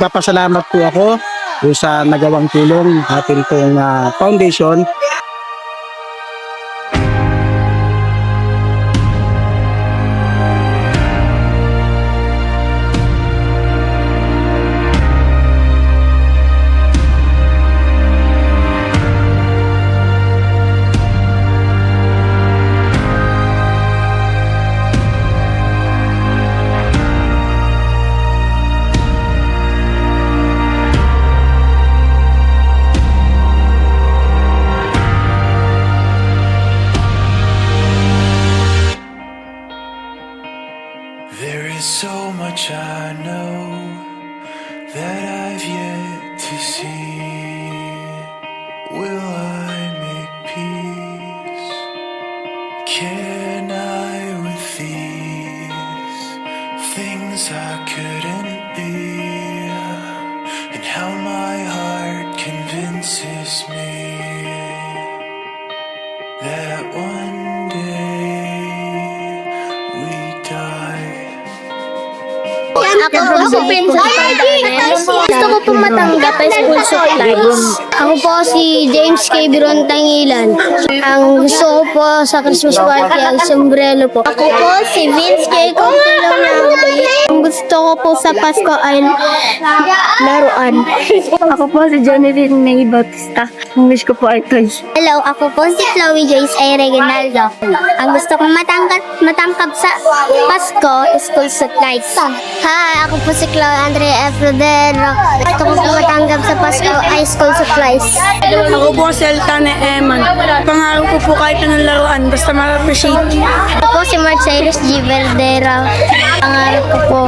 Papasalamat po ako sa nagawang tulong atin pong foundation. There is so much I know that I've yet to see. Will I make peace? Can I with these things I couldn't be? And how my heart convinces me that one day we die. Ako po si Princess. Gusto ko pong matanggap ay school supplies. Ako po si James K. Biron Tangilan. Ang gusto ko po sa Christmas party ay sombrero po. Ako po si Vince K. Contilonati. Ang gusto ko po sa Pasko ay laruan. Ako po si Jonathan May Bautista. Ang wish ko po ay toys. Hello, ako po si Chloe Joyce A. Reginaldo. Ang gusto kong matangkap sa Pasko is school supplies. Hi, ako po si Chloe Andrea F. Rodero. Gusto ko po matanggap sa Pasko ay school supplies. Ako po si Altane Eman. Pangarap ko po kahit anong laruan, basta ma-appreciate. Ako po si Marcellus G. Verdera. Pangarap ko po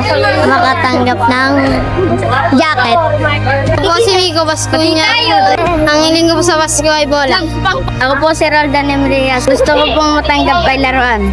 makatanggap ng jacket. Ako po si Rico Bascuña. Ang hiling ko po sa Pasko ay bola. Ako po si Roldan Emrias. Gusto ko pong matanggap ay laruan.